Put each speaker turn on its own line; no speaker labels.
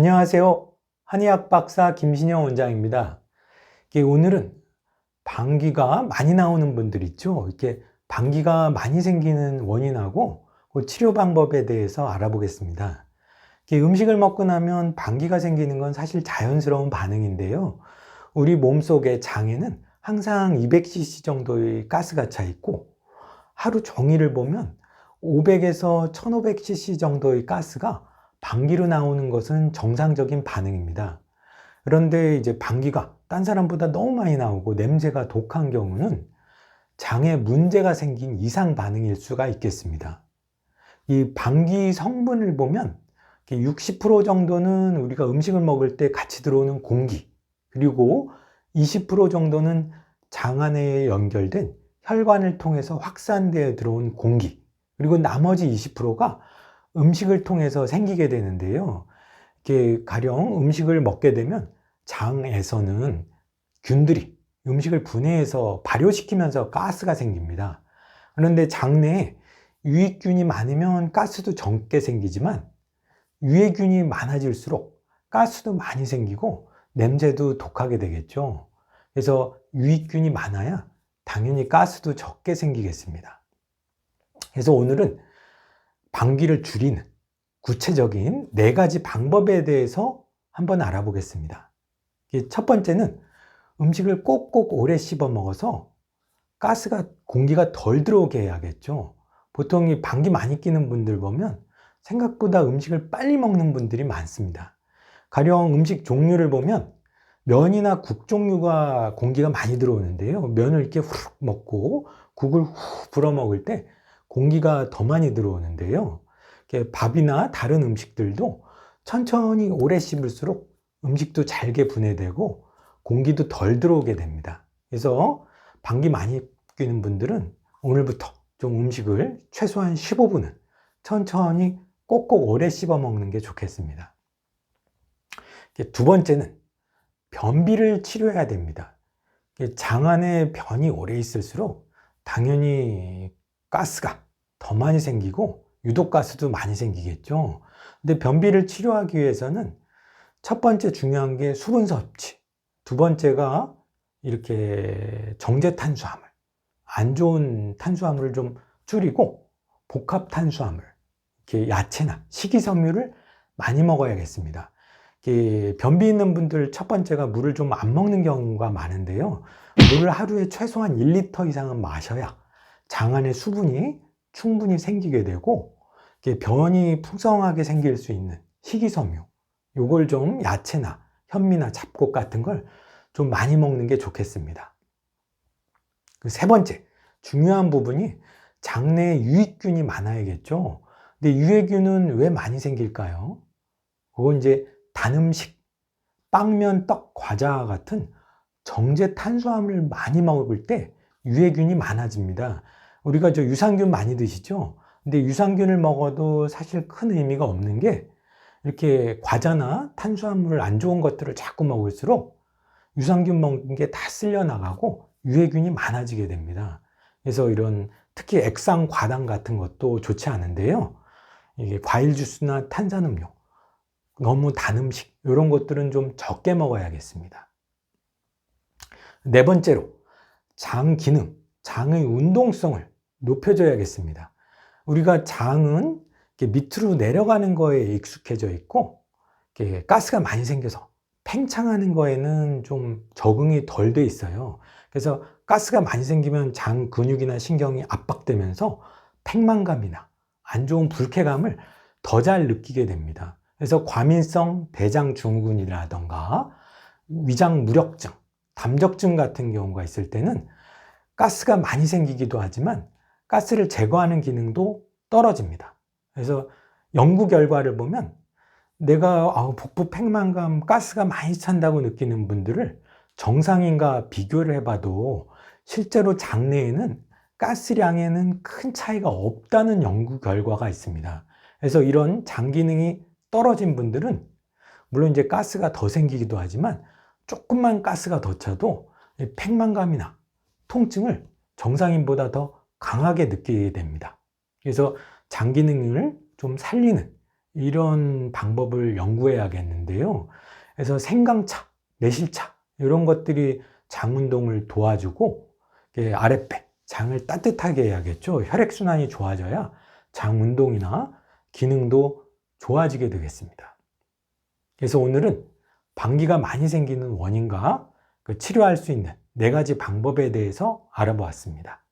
안녕하세요. 한의학 박사 김신영 원장입니다. 오늘은 방귀가 많이 나오는 분들 있죠. 이렇게 방귀가 많이 생기는 원인하고 그 치료 방법에 대해서 알아보겠습니다. 음식을 먹고 나면 방귀가 생기는 건 사실 자연스러운 반응인데요. 우리 몸속의 장에는 항상 200cc 정도의 가스가 차 있고 하루 종일을 보면 500에서 1500cc 정도의 가스가 방귀로 나오는 것은 정상적인 반응입니다. 그런데 이제 방귀가 딴 사람보다 너무 많이 나오고 냄새가 독한 경우는 장에 문제가 생긴 이상 반응일 수가 있겠습니다. 이 방귀 성분을 보면 60% 정도는 우리가 음식을 먹을 때 같이 들어오는 공기, 그리고 20% 정도는 장 안에 연결된 혈관을 통해서 확산되어 들어온 공기, 그리고 나머지 20%가 음식을 통해서 생기게 되는데요. 가령 음식을 먹게 되면 장에서는 균들이 음식을 분해해서 발효시키면서 가스가 생깁니다. 그런데 장내에 유익균이 많으면 가스도 적게 생기지만 유해균이 많아질수록 가스도 많이 생기고 냄새도 독하게 되겠죠. 그래서 유익균이 많아야 당연히 가스도 적게 생기겠습니다. 그래서 오늘은 방귀를 줄이는 구체적인 4가지 방법에 대해서 한번 알아보겠습니다. 첫 번째는 음식을 꼭꼭 오래 씹어 먹어서 공기가 덜 들어오게 해야겠죠. 보통 이 방귀 많이 뀌는 분들 보면 생각보다 음식을 빨리 먹는 분들이 많습니다. 가령 음식 종류를 보면 면이나 국 종류가 공기가 많이 들어오는데요. 면을 이렇게 후룩 먹고 국을 후 불어 먹을 때 공기가 더 많이 들어오는데요. 밥이나 다른 음식들도 천천히 오래 씹을수록 음식도 잘게 분해되고 공기도 덜 들어오게 됩니다. 그래서 방귀 많이 뀌는 분들은 오늘부터 좀 음식을 최소한 15분은 천천히 꼭꼭 오래 씹어 먹는 게 좋겠습니다. 두 번째는 변비를 치료해야 됩니다. 장 안에 변이 오래 있을수록 당연히 가스가 더 많이 생기고 유독가스도 많이 생기겠죠. 근데 변비를 치료하기 위해서는 첫 번째 중요한 게 수분 섭취, 두 번째가 이렇게 정제 탄수화물, 안 좋은 탄수화물을 좀 줄이고 복합 탄수화물, 이렇게 야채나 식이섬유를 많이 먹어야겠습니다. 변비 있는 분들 첫 번째가 물을 좀 안 먹는 경우가 많은데요. 물을 하루에 최소한 1리터 이상은 마셔야 장 안에 수분이 충분히 생기게 되고 변이 풍성하게 생길 수 있는 식이섬유, 요걸 좀 야채나 현미나 잡곡 같은 걸 좀 많이 먹는 게 좋겠습니다. 세 번째 중요한 부분이 장내에 유익균이 많아야겠죠. 근데 유해균은 왜 많이 생길까요? 그건 이제 단 음식, 빵면, 떡, 과자 같은 정제 탄수화물을 많이 먹을 때 유해균이 많아집니다. 우리가 유산균 많이 드시죠? 근데 유산균을 먹어도 사실 큰 의미가 없는 게 이렇게 과자나 탄수화물을 안 좋은 것들을 자꾸 먹을수록 유산균 먹는 게 다 쓸려 나가고 유해균이 많아지게 됩니다. 그래서 이런 특히 액상 과당 같은 것도 좋지 않은데요. 이게 과일 주스나 탄산음료, 너무 단 음식 이런 것들은 좀 적게 먹어야겠습니다. 네 번째로 장 기능, 장의 운동성을 높여줘야겠습니다. 우리가 장은 밑으로 내려가는 거에 익숙해져 있고 가스가 많이 생겨서 팽창하는 거에는 좀 적응이 덜 돼 있어요. 그래서 가스가 많이 생기면 장 근육이나 신경이 압박되면서 팽만감이나 안 좋은 불쾌감을 더 잘 느끼게 됩니다. 그래서 과민성 대장 증후군이라던가 위장 무력증, 담적증 같은 경우가 있을 때는 가스가 많이 생기기도 하지만 가스를 제거하는 기능도 떨어집니다. 그래서 연구 결과를 보면 내가 복부 팽만감, 가스가 많이 찬다고 느끼는 분들을 정상인과 비교를 해봐도 실제로 장내에는 가스량에는 큰 차이가 없다는 연구 결과가 있습니다. 그래서 이런 장 기능이 떨어진 분들은 물론 이제 가스가 더 생기기도 하지만 조금만 가스가 더 차도 팽만감이나 통증을 정상인보다 더 강하게 느끼게 됩니다. 그래서 장 기능을 좀 살리는 이런 방법을 연구해야겠는데요. 그래서 생강차, 매실차 이런 것들이 장 운동을 도와주고 아랫배, 장을 따뜻하게 해야겠죠. 혈액순환이 좋아져야 장 운동이나 기능도 좋아지게 되겠습니다. 그래서 오늘은 방귀가 많이 생기는 원인과 치료할 수 있는 4가지 방법에 대해서 알아보았습니다.